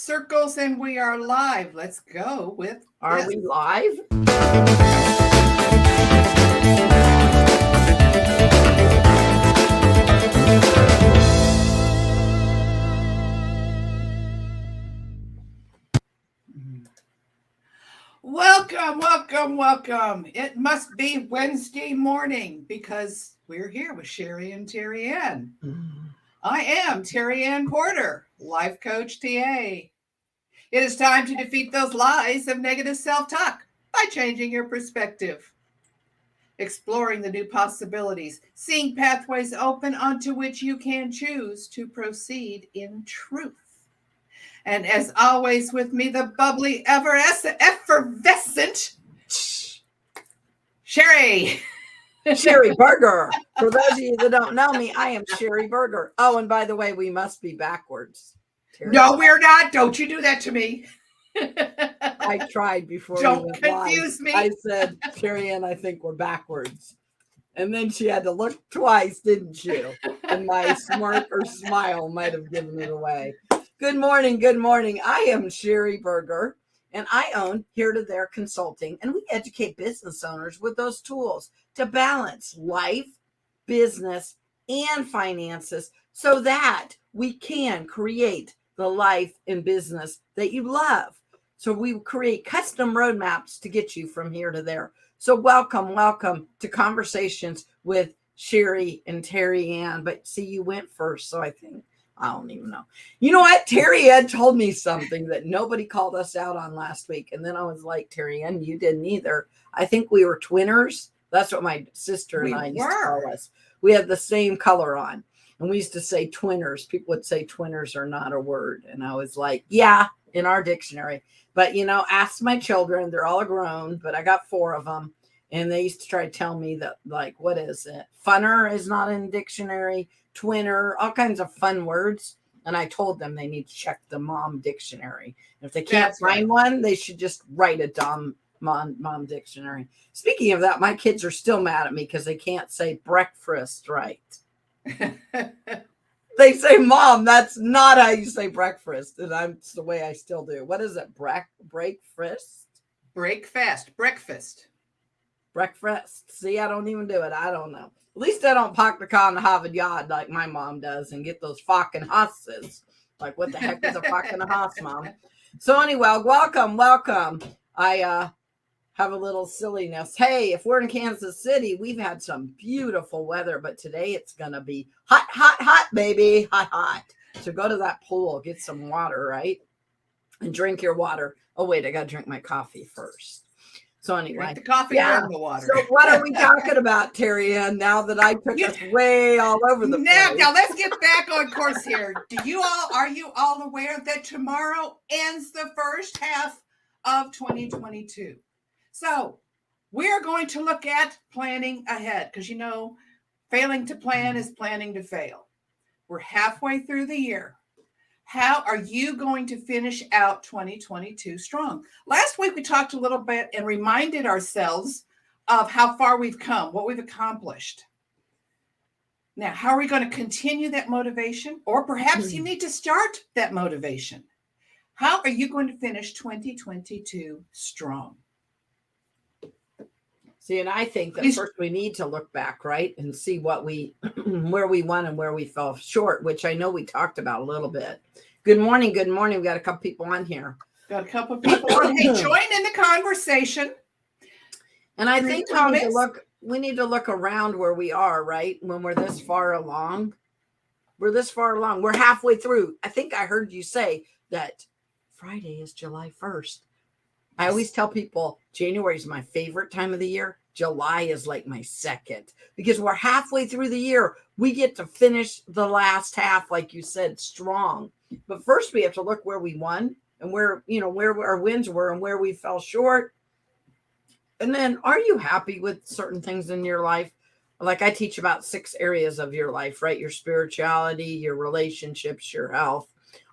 circles, and we are live. Let's go with Are this. we live? Welcome, welcome, welcome. It must be Wednesday morning because we're here with Sheri and TerryAnn. I am TerryAnn Porter, life coach TA. It is time to defeat those lies of negative self-talk by changing your perspective, exploring the new possibilities, seeing pathways open onto which you can choose to proceed in truth. And as always, with me, the bubbly, effervescent Sheri. Sheri Burger. For those of you that don't know me, I am Sheri Burger. Oh, and by the way, we must be backwards. No, we're not. Don't you do that to me. I tried before. Don't confuse me. I said, TerryAnn, I think we're backwards. And then she had to look twice, didn't you? And my smirk or smile might have given it away. Good morning. Good morning. I am Sheri Burger, and I own Here to There Consulting, and we educate business owners with those tools to balance life, business, and finances so that we can create the life and business that you love. So we create custom roadmaps to get you from here to there. So welcome to Conversations with Sheri and TerryAnn. But see, you went first, so I don't even know. You know what? TerryAnn told me something that nobody called us out on last week. And then I was like, TerryAnn, you didn't either. I think we were twinners. That's what my sister and I used to call us. We had the same color on. And we used to say twinners. People would say twinners are not a word. And I was like, yeah, in our dictionary. But, ask my children. They're all grown, but I got 4 of them. And they used to try to tell me that, like, what is it? Funner is not in dictionary. Twinner, all kinds of fun words. And I told them they need to check the mom dictionary. If they can't find one, they should just write a dumb mom dictionary. Speaking of that, my kids are still mad at me because they can't say breakfast right. They say, Mom, that's not how you say breakfast. And it's the way I still do. What is it? Breakfast? Breakfast. Breakfast. See, I don't even do it. I don't know. At least I don't park the car in the Harvard yard like my mom does and get those fucking hosses. Like, what the heck is a fucking hoss, Mom? So anyway, welcome. I have a little silliness. Hey, if we're in Kansas City, we've had some beautiful weather, but today it's going to be hot, baby. Hot. So go to that pool, get some water, right? And drink your water. Oh, wait, I got to drink my coffee first. So anyway. Drink the coffee and the water. So what are we talking about, TerryAnn, now that I took us way all over the place? Now let's get back on course here. Are you all aware that tomorrow ends the first half of 2022? So we're going to look at planning ahead because, failing to plan is planning to fail. We're halfway through the year. How are you going to finish out 2022 strong? Last week, we talked a little bit and reminded ourselves of how far we've come, what we've accomplished. Now, how are we going to continue that motivation? Or perhaps you need to start that motivation. How are you going to finish 2022 strong? See, and I think that first we need to look back, right, and see what where we won and where we fell short, which I know we talked about a little bit. Good morning. We got a couple people on here. Hey, join in the conversation. And I think we need to look around where we are, right, when we're this far along. We're halfway through. I think I heard you say that Friday is July 1st. I always tell people January is my favorite time of the year. July is like my second because we're halfway through the year. We get to finish the last half, like you said, strong. But first we have to look where we won and where our wins were and where we fell short. And then are you happy with certain things in your life? Like I teach about 6 areas of your life, right? Your spirituality, your relationships, your health.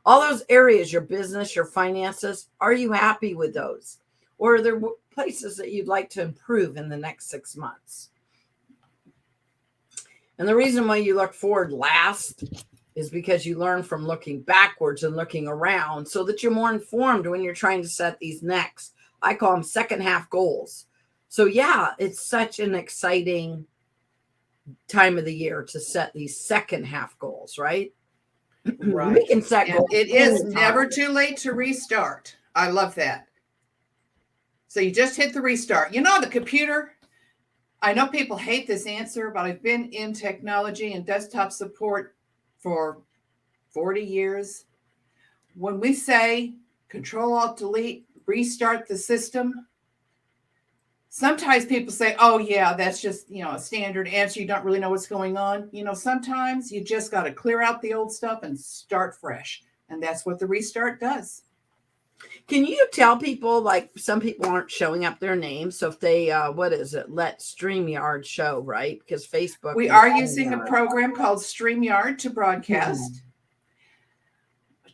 All those areas, your business, your finances, are you happy with those? Or are there places that you'd like to improve in the next 6 months? And the reason why you look forward last is because you learn from looking backwards and looking around so that you're more informed when you're trying to set these next. I call them second half goals. So yeah, it's such an exciting time of the year to set these second half goals, right? Right. We can set And goals. it is anytime. never too late to restart. I love that. So you just hit the restart. You know, the computer, I know people hate this answer, but I've been in technology and desktop support for 40 years. When we say Control Alt Delete, restart the system, sometimes people say, oh, yeah, that's just, a standard answer. You don't really know what's going on. Sometimes you just got to clear out the old stuff and start fresh. And that's what the restart does. Can you tell people, like some people aren't showing up their names. So if they, let StreamYard show, right? Because Facebook. We are using a program called StreamYard to broadcast. Mm-hmm.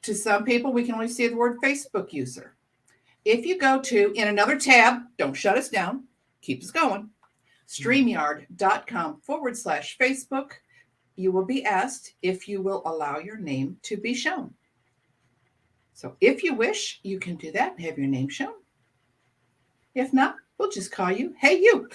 To some people, we can only see the word Facebook user. If you go to, in another tab, don't shut us down, keep us going, StreamYard.com/Facebook, you will be asked if you will allow your name to be shown. So if you wish, you can do that and have your name shown. If not, we'll just call you, hey, you.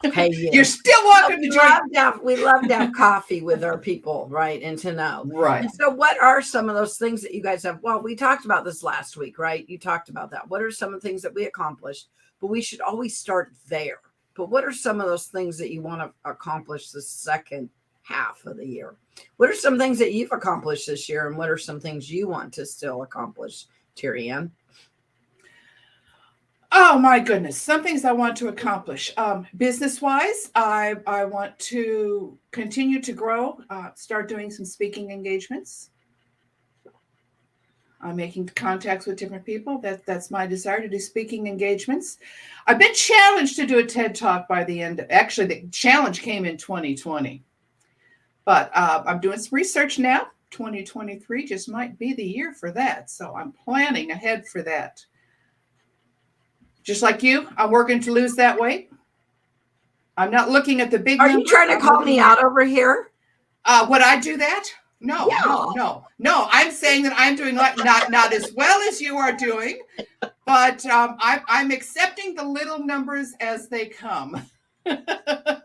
Hey, you. You're still welcome to join. We love to have coffee with our people, right? And to know. Right. And so what are some of those things that you guys have? Well, we talked about this last week, right? You talked about that. What are some of the things that we accomplished? But we should always start there. But what are some of those things that you want to accomplish the second half of the year? What are some things that you've accomplished this year? And what are some things you want to still accomplish, TerryAnn? Oh, my goodness. Some things I want to accomplish. Business-wise, I want to continue to grow, start doing some speaking engagements. I'm making contacts with different people. That's my desire, to do speaking engagements. I've been challenged to do a TED Talk by the end. Actually, the challenge came in 2020. But I'm doing some research now. 2023 just might be the year for that. So I'm planning ahead for that. Just like you, I'm working to lose that weight. I'm not looking at the big numbers. Are you trying to call me out over here? Would I do that? No, yeah. No. I'm saying that I'm doing not as well as you are doing, but I'm accepting the little numbers as they come. Mm-hmm.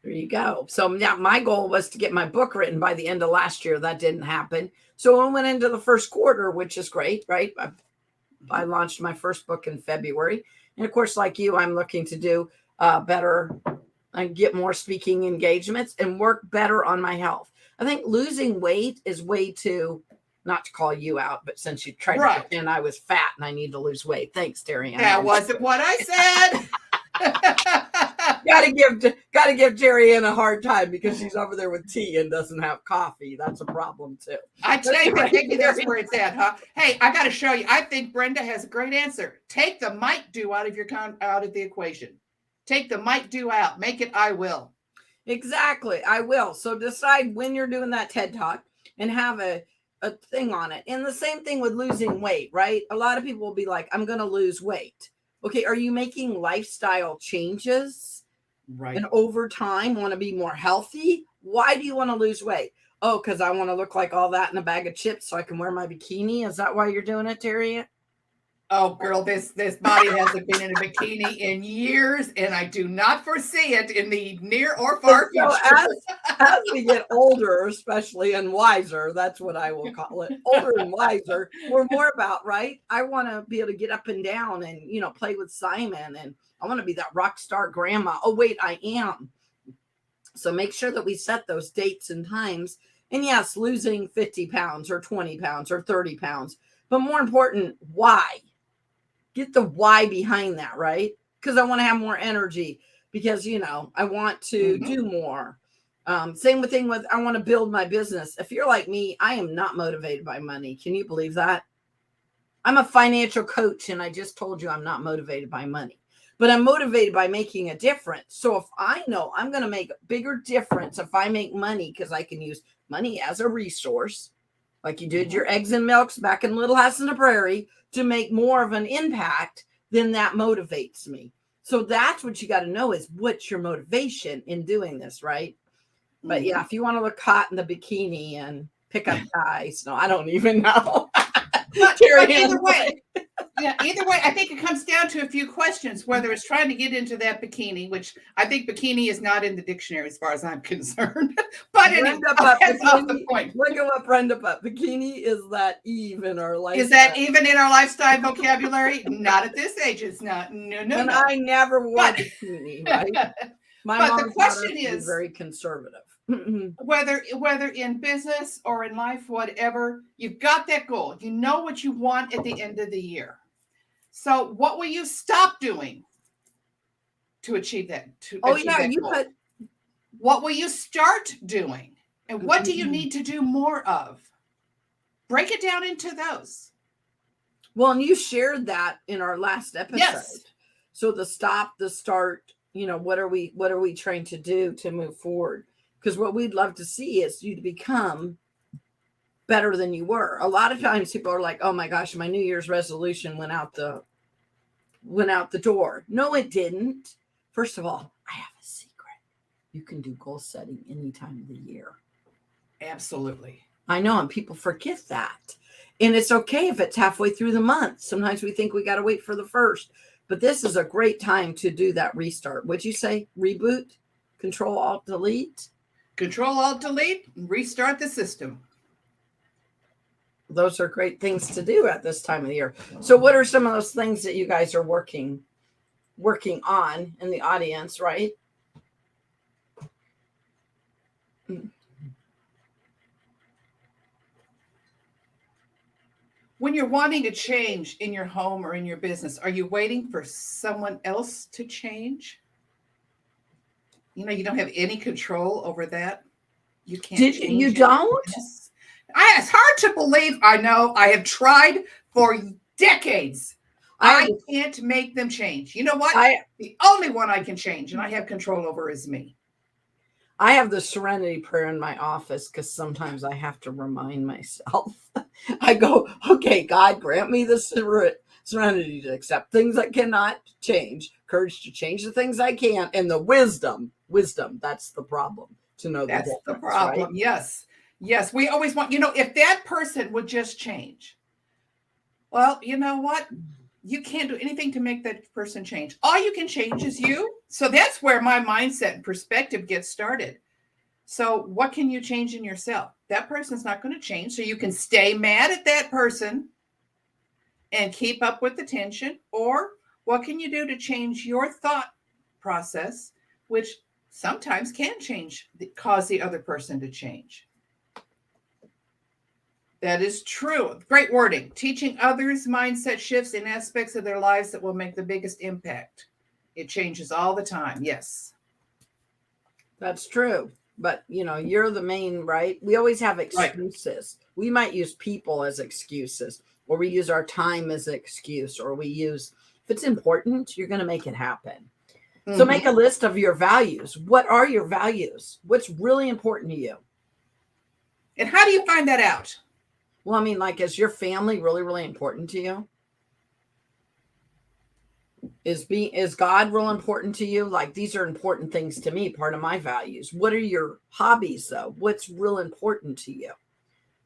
There you go. So now my goal was to get my book written by the end of last year. That didn't happen. So I went into the first quarter, which is great, right? I launched my first book in February. And of course, like you, I'm looking to do better and get more speaking engagements and work better on my health. I think losing weight is way too, not to call you out, but since you tried to pretend I was fat and I need to lose weight. Thanks, TerryAnn. That wasn't what I said. Gotta give TerryAnn a hard time because she's over there with tea and doesn't have coffee. That's a problem too. I tell you, that's where it's at, huh? Hey, I got to show you. I think Brenda has a great answer. Take the might do out of the equation. Take the might do out. Make it I will. Exactly, I will. So decide when you're doing that TED Talk and have a thing on it. And the same thing with losing weight, right? A lot of people will be like, I'm going to lose weight. Okay, are you making lifestyle changes? Right. And over time want to be more healthy? Why do you want to lose weight? Oh, because I want to look like all that in a bag of chips so I can wear my bikini. Is that why you're doing it, TerryAnn? Oh, girl, this body hasn't been in a bikini in years, and I do not foresee it in the near or far future. As we get older, especially, and wiser, that's what I will call it, older and wiser, we're more about, right? I want to be able to get up and down and, play with Simon, and I want to be that rock star grandma. Oh, wait, I am. So make sure that we set those dates and times. And yes, losing 50 pounds or 20 pounds or 30 pounds. But more important, why? Get the why behind that, right? Because I want to have more energy because, I want to do more. Same thing with, I want to build my business. If you're like me, I am not motivated by money. Can you believe that? I'm a financial coach and I just told you I'm not motivated by money, but I'm motivated by making a difference. So if I know I'm going to make a bigger difference if I make money, because I can use money as a resource, like you did your eggs and milks back in Little House on the Prairie, to make more of an impact, then that motivates me. So that's what you got to know is what's your motivation in doing this, right? But yeah, if you want to look hot in the bikini and pick up guys, no, I don't even know. But TerryAnn, either way, yeah, either way, I think it comes down to a few questions, whether it's trying to get into that bikini, which I think bikini is not in the dictionary as far as I'm concerned. But anyway, Brenda put that's off the bikini. point. Look at what Brenda put. Bikini is that Eve in our life. Is that even in our lifestyle vocabulary? Not at this age. It's not. No. And I never wore But- bikini, right? My But mom the taught us question to be is- very conservative. whether in business or in life, whatever, you've got that goal. You know what you want at the end of the year. So what will you stop doing to achieve that? Put. What will you start doing? And what do you need to do more of? Break it down into those. Well, and you shared that in our last episode. Yes. So the stop, the start, what are we trying to do to move forward? Because what we'd love to see is you to become better than you were. A lot of times people are like, oh my gosh, my New Year's resolution went out the door. No, it didn't. First of all, I have a secret. You can do goal setting any time of the year. Absolutely. I know, and people forget that. And it's okay if it's halfway through the month. Sometimes we think we got to wait for the first. But this is a great time to do that restart. Would you say reboot? Control, Alt, Delete? Control, Alt, Delete, and restart the system. Those are great things to do at this time of the year. So what are some of those things that you guys are working on in the audience, right? When you're wanting to change in your home or in your business, are you waiting for someone else to change? You don't have any control over that. You can't change You it. don't? Yes. It's hard to believe. I know. I have tried for decades. I can't make them change. You know what? The only one I can change and I have control over is me. I have the serenity prayer in my office because sometimes I have to remind myself. I go, okay, God, grant me the serenity to accept things that cannot change, courage to change the things I can, and the wisdom. That's the problem. To know That's the difference, problem. right? Yes. We always want, if that person would just change. Well, you know what? You can't do anything to make that person change. All you can change is you. So that's where my mindset and perspective gets started. So what can you change in yourself? That person's not going to change. So you can stay mad at that person and keep up with the tension. Or what can you do to change your thought process, which sometimes can cause the other person to change? That is true. Great wording. Teaching others mindset shifts in aspects of their lives that will make the biggest impact. It changes all the time. Yes. That's true. But, you're the main, right? We always have excuses. Right. We might use people as excuses, or we use our time as an excuse, or we use, if it's important, you're going to make it happen. Mm-hmm. So make a list of your values. What are your values? What's really important to you? And how do you find that out? Well, I mean, is your family really, really important to you? Is God real important to you? These are important things to me, part of my values. What are your hobbies, though? What's real important to you?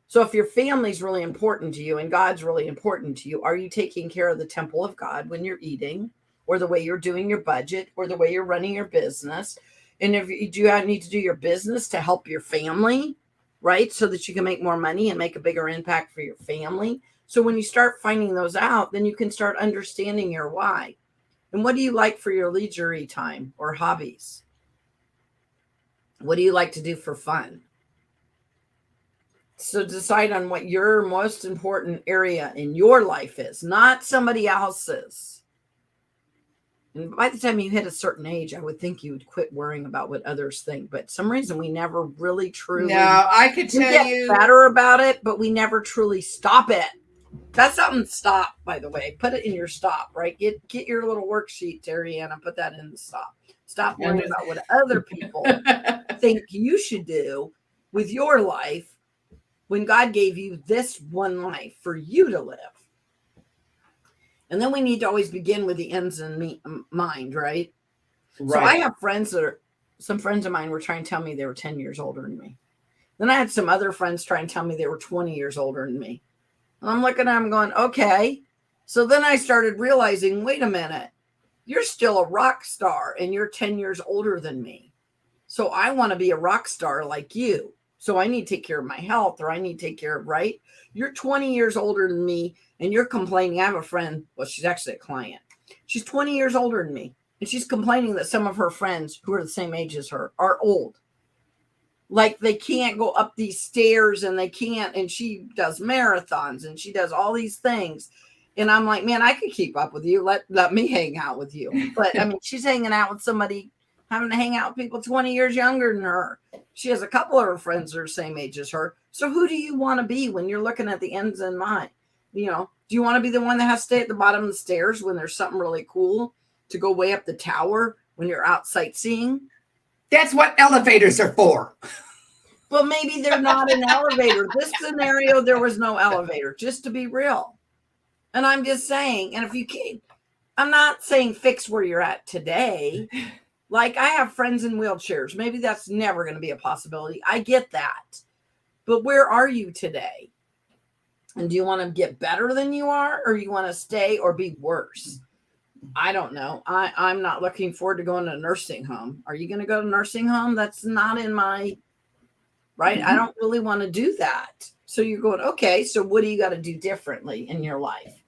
So if your family's really important to you and God's really important to you, are you taking care of the temple of God when you're eating, or the way you're doing your budget, or the way you're running your business? And if you need to do your business to help your family, right? So that you can make more money and make a bigger impact for your family. So when you start finding those out, then you can start understanding your why. And what do you like for your leisure time or hobbies? What do you like to do for fun? So decide on what your most important area in your life is, not somebody else's. And by the time you hit a certain age, I would think you would quit worrying about what others think. But some reason we never really truly. No, I could tell you better about it, but we never truly stop it. That's something. Stop, by the way. Put it in your stop, right? Get your little worksheet, TerryAnn, and put that in the stop. Stop worrying about what other people think you should do with your life when God gave you this one life for you to live. And then we need to always begin with the ends in mind, right? So I have friends that some friends of mine were trying to tell me they were 10 years older than me. Then I had some other friends try and tell me they were 20 years older than me. And I'm looking at them going, okay. So then I started realizing, wait a minute, you're still a rock star and you're 10 years older than me. So I want to be a rock star like you. So I need to take care of my health, or I need to take care of, right? You're 20 years older than me and you're complaining. I have a friend, well, she's actually a client. She's 20 years older than me. And she's complaining that some of her friends who are the same age as her are old. Like they can't go up these stairs and they can't. And she does marathons and she does all these things. And I'm like, man, I could keep up with you. Let me hang out with you. But I mean, she's hanging out with somebody, having to hang out with people 20 years younger than her. She has a couple of her friends that are the same age as her. So who do you want to be when you're looking at the ends in mind? You know, do you want to be the one that has to stay at the bottom of the stairs when there's something really cool to go way up the tower when you're out sightseeing? That's what elevators are for. Well, maybe they're not an elevator. This scenario, there was no elevator, just to be real. And I'm just saying, and if you can't, I'm not saying fix where you're at today. Like I have friends in wheelchairs. Maybe that's never going to be a possibility. I get that. But where are you today? And do you want to get better than you are, or you want to stay or be worse? I don't know. I'm not looking forward to going to a nursing home. Are you going to go to a nursing home? That's not in my, right? I don't really want to do that. So you're going, okay, so what do you got to do differently in your life?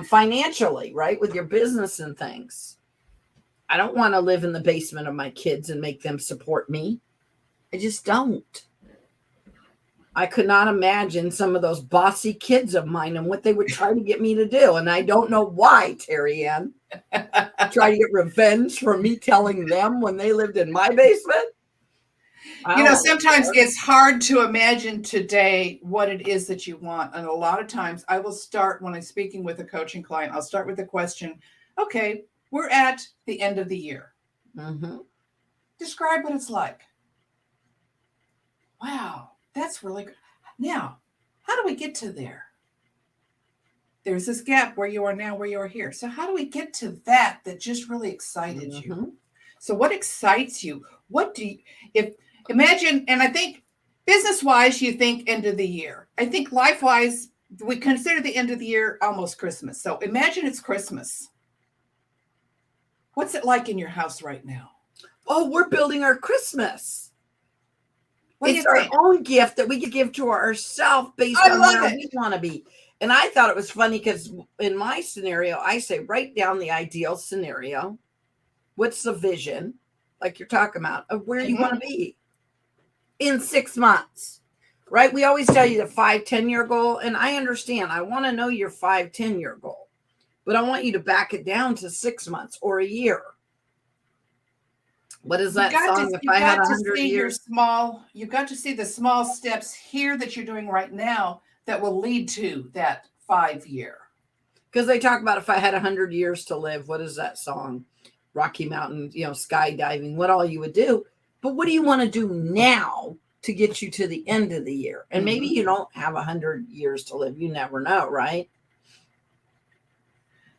Financially, right? With your business and things. I don't want to live in the basement of my kids and make them support me. I just don't. I could not imagine some of those bossy kids of mine and what they would try to get me to do. And I don't know why, TerryAnn. Try to get revenge for me telling them when they lived in my basement. You know, sometimes it's hard to imagine today what it is that you want. And a lot of times I will start when I'm speaking with a coaching client, I'll start with the question, okay, we're at the end of the year. Mm-hmm. Describe what it's like. Wow, that's really good. Now, how do we get to there? There's this gap where you are now, where you are here. So how do we get to that just really excited you? So what excites you? What do you, imagine, and I think business-wise, you think end of the year. I think life-wise, we consider the end of the year almost Christmas. So imagine it's Christmas. What's it like in your house right now? Oh, we're building our Christmas. It's our own gift that we give to ourselves based on where we want to be. And I thought it was funny because in my scenario, I say, write down the ideal scenario. What's the vision, like you're talking about, of where you want to be in 6 months, right? We always tell you the 5-10-year goal. And I understand. I want to know your 5-10-year goal, but I want you to back it down to 6 months or a year. What is that song? If I had 100 years, you've got to see the small steps here that you're doing right now that will lead to that 5-year. Because they talk about if I had 100 years to live, what is that song? Rocky Mountain, skydiving, what all you would do. But what do you want to do now to get you to the end of the year? And maybe you don't have 100 years to live. You never know, right?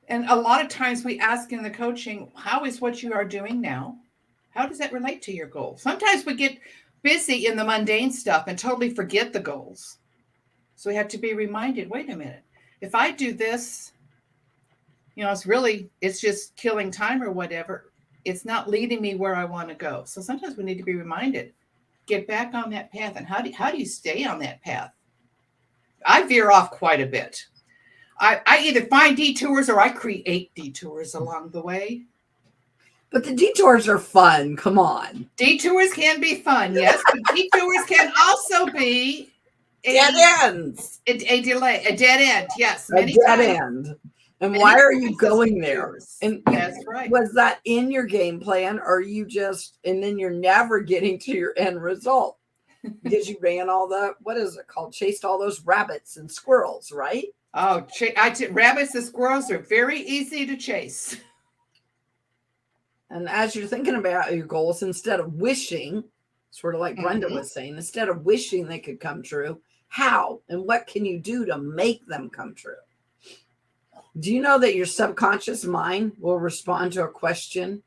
And a lot of times we ask in the coaching, how is what you are doing now? How does that relate to your goal? Sometimes we get busy in the mundane stuff and totally forget the goals. So we have to be reminded, wait a minute, if I do this, it's just killing time or whatever. It's not leading me where I want to go. So sometimes we need to be reminded, get back on that path. And how do you stay on that path? I veer off quite a bit. I either find detours or I create detours along the way. But the detours are fun. Come on. Detours can be fun, yes. But detours can also be dead ends. A delay, a dead end, yes. A dead end. And why are you going there? And that's right. Was that in your game plan, or you just, and then you're never getting to your end result because you ran all the, what is it called? Chased all those rabbits and squirrels, right? Oh, rabbits and squirrels are very easy to chase. And as you're thinking about your goals, instead of wishing, sort of like Brenda was saying, instead of wishing they could come true, how and what can you do to make them come true? Do you know that your subconscious mind will respond to a question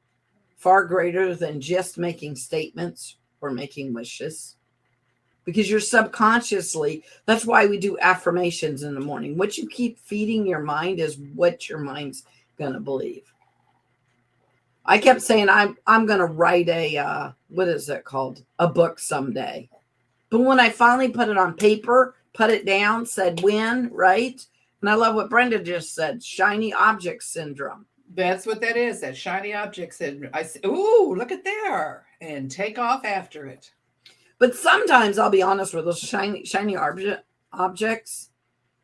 far greater than just making statements or making wishes. Because you're subconsciously, that's why we do affirmations in the morning. What you keep feeding your mind is what your mind's going to believe. I kept saying I'm going to write a what is it called? A book someday. But when I finally put it on paper, put it down, said when, right? And I love what Brenda just said, shiny object syndrome. That's what that is, that shiny object syndrome. I say, ooh, look at there, and take off after it. But sometimes I'll be honest with those shiny objects.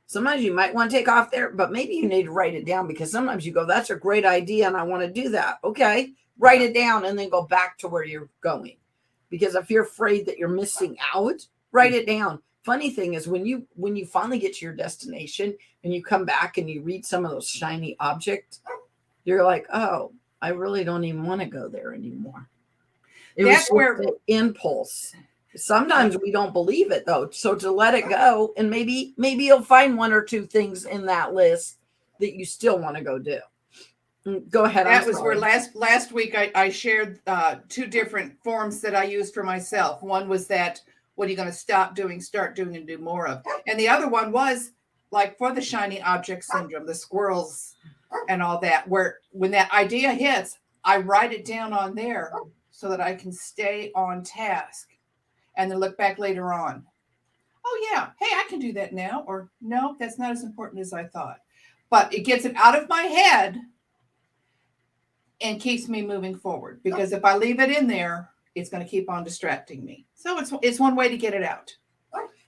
Sometimes you might want to take off there, but maybe you need to write it down, because sometimes you go, that's a great idea and I want to do that. Okay, write it down and then go back to where you're going. Because if you're afraid that you're missing out, write it down. Funny thing is when you finally get to your destination and you come back and you read some of those shiny objects, you're like, oh, I really don't even want to go there anymore. That's where the impulse. Sometimes we don't believe it though. So to let it go, and maybe you'll find one or two things in that list that you still want to go do. Go ahead. That was where last week I shared two different forms that I used for myself. One was that, what are you going to stop doing, start doing, and do more of? And the other one was like for the shiny object syndrome, the squirrels and all that, where when that idea hits, I write it down on there so that I can stay on task and then look back later on. Oh yeah, hey, I can do that now. Or no, that's not as important as I thought. But it gets it out of my head and keeps me moving forward, because if I leave it in there, it's going to keep on distracting me. So it's one way to get it out.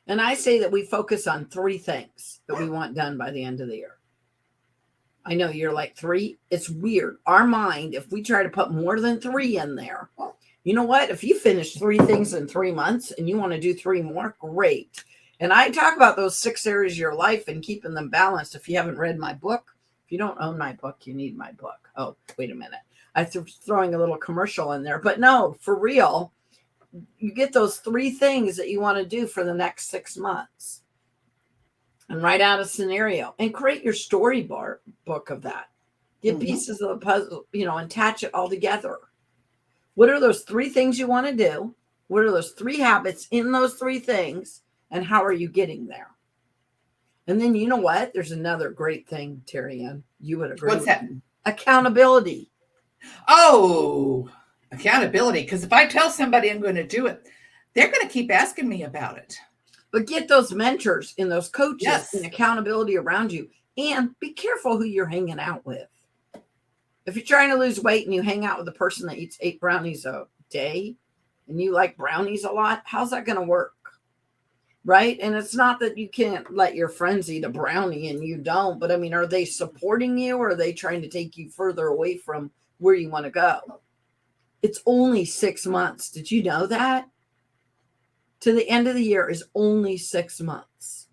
And I say that we focus on 3 things that we want done by the end of the year. I know you're like 3. It's weird. Our mind, if we try to put more than 3 in there, you know what? If you finish 3 things in 3 months and you want to do 3 more, great. And I talk about those 6 areas of your life and keeping them balanced. If you haven't read my book, if you don't own my book, you need my book. Oh, wait a minute. I'm throwing a little commercial in there. But no, for real, you get those 3 things that you want to do for the next 6 months. And write out a scenario and create your storyboard book of that. Get pieces of the puzzle, and attach it all together. What are those 3 things you want to do? What are those 3 habits in those 3 things? And how are you getting there? And then you know what? There's another great thing, TerryAnn. You would agree. What's that? Accountability. Oh, accountability. Because if I tell somebody I'm going to do it, they're going to keep asking me about it. But get those mentors and those coaches and accountability around you. And be careful who you're hanging out with. If you're trying to lose weight and you hang out with a person that eats 8 brownies a day and you like brownies a lot, how's that going to work? Right? And it's not that you can't let your friends eat a brownie and you don't, but I mean, are they supporting you, or are they trying to take you further away from where you want to go? It's only 6 months. Did you know that? To the end of the year is only 6 months.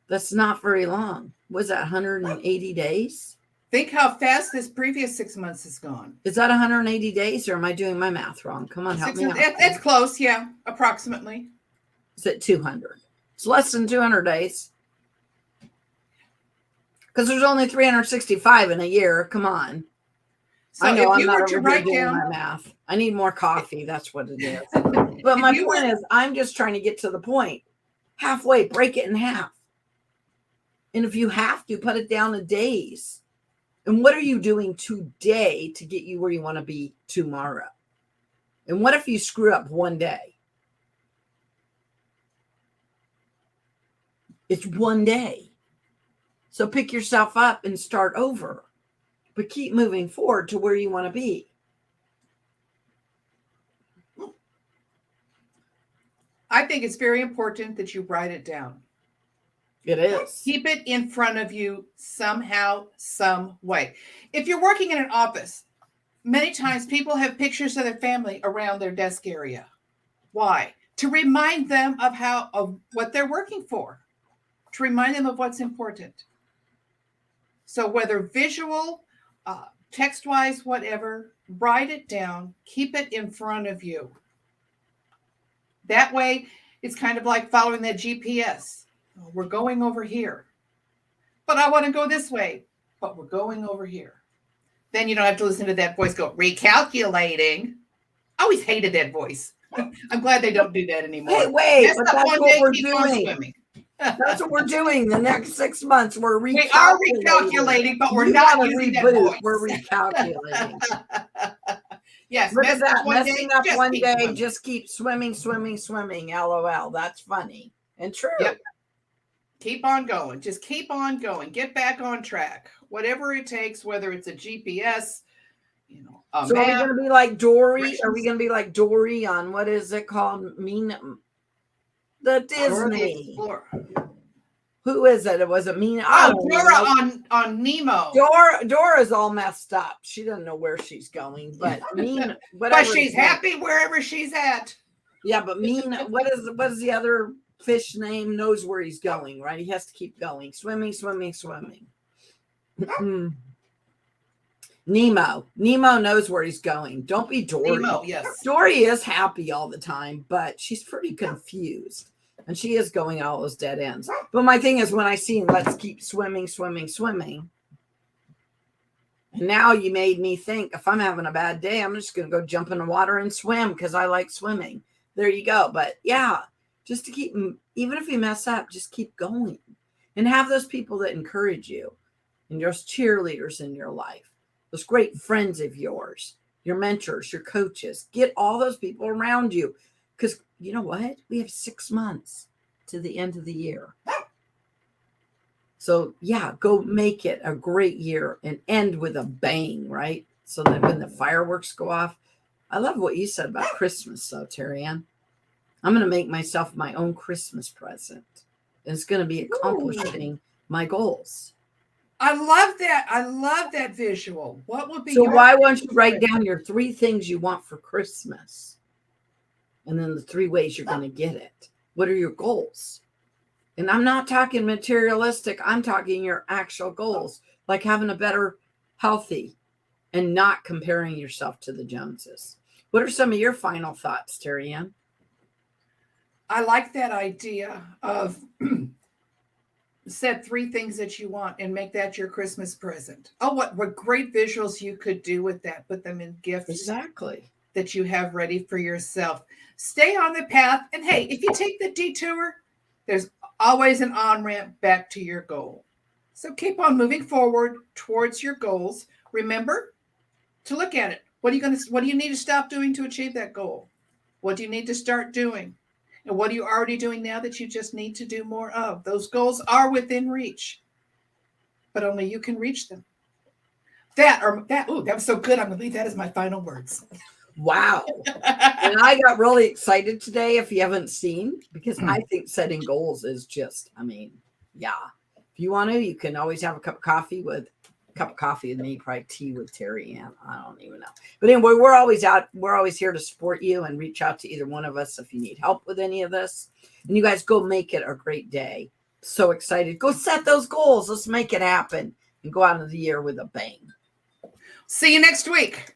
That's not very long. Was that 180 days? Think how fast this previous 6 months has gone. Is that 180 days, or am I doing my math wrong? Come on, help me out. That's close, yeah, approximately. Is it 200? It's less than 200 days. Because there's only 365 in a year. Come on. So I know if you I'm were not to over write doing down, my math. I need more coffee. That's what it is. But my point is, I'm just trying to get to the point. Halfway, break it in half. And if you have to, put it down in days. And what are you doing today to get you where you want to be tomorrow? And what if you screw up one day? It's one day. So pick yourself up and start over. But keep moving forward to where you want to be. I think it's very important that you write it down. It is. Keep it in front of you somehow, some way. If you're working in an office, many times people have pictures of their family around their desk area. Why? To remind them of what they're working for, to remind them of what's important. So whether visual, text-wise, whatever, write it down, keep it in front of you. That way, it's kind of like following that GPS. We're going over here, but I want to go this way, but we're going over here. Then you don't have to listen to that voice go, recalculating. I always hated that voice. I'm glad they don't do that anymore. Hey, wait, Messed but up that's one what day, we're keep on doing. swimming. That's what we're doing. The next 6 months, we're recalculating. We are recalculating, but we're You not gotta using that reboot. voice. We're recalculating. Yes, Look at messed up that. one day, Messing up just one keep day, swimming. just keep swimming, swimming, swimming. LOL. That's funny and true. Yep. Keep on going. Just keep on going. Get back on track. Whatever it takes, whether it's a GPS, a So map. are we going to be like Dory? directions. Are we going to be like Dory on what is it called? The Dora the Disney. Explorer. Who is it? It wasn't Mina. Oh, Dora on Nemo. Dora's all messed up. She doesn't know where she's going, but Mina. But she's happy wherever she's at. Yeah, but Mina. What is the other fish name? Knows where he's going, right? He has to keep going, swimming, swimming, swimming. Nemo knows where he's going. Don't be Dory. Nemo, yes. Dory is happy all the time, but she's pretty confused. And she is going all those dead ends. But my thing is when I see let's keep swimming, swimming, swimming. And now you made me think if I'm having a bad day, I'm just going to go jump in the water and swim because I like swimming. There you go. But yeah, just to keep, even if you mess up, just keep going. And have those people that encourage you and those cheerleaders in your life. Those great friends of yours, your mentors, your coaches, get all those people around you. Because you know what? We have 6 months to the end of the year. So yeah, go make it a great year and end with a bang, right? So that when the fireworks go off. I love what you said about Christmas, though, TerryAnn. I'm going to make myself my own Christmas present. And it's going to be accomplishing my goals. I love that. I love that visual. What would be so why won't you write down your 3 things you want for Christmas? And then the 3 ways you're going to get it. What are your goals? And I'm not talking materialistic. I'm talking your actual goals, like having a better healthy and not comparing yourself to the Joneses. What are some of your final thoughts, TerryAnn? I like that idea of set 3 things that you want and make that your Christmas present. Oh, what great visuals you could do with that. Put them in gifts. Exactly. That you have ready for yourself. Stay on the path. And hey, if you take the detour, there's always an on-ramp back to your goal. So keep on moving forward towards your goals. Remember to look at it. What do you need to stop doing to achieve that goal? What do you need to start doing? And what are you already doing now that you just need to do more of? Those goals are within reach, but only you can reach them. That was so good. I'm going to leave that as my final words. Wow. And I got really excited today, if you haven't seen, because I think setting goals is just, yeah. If you want to, you can always have a cup of coffee with me, probably tea with TerryAnn. I don't even know. But anyway, we're always out. We're always here to support you and reach out to either one of us if you need help with any of this. And you guys go make it a great day. So excited. Go set those goals. Let's make it happen and go out of the year with a bang. See you next week.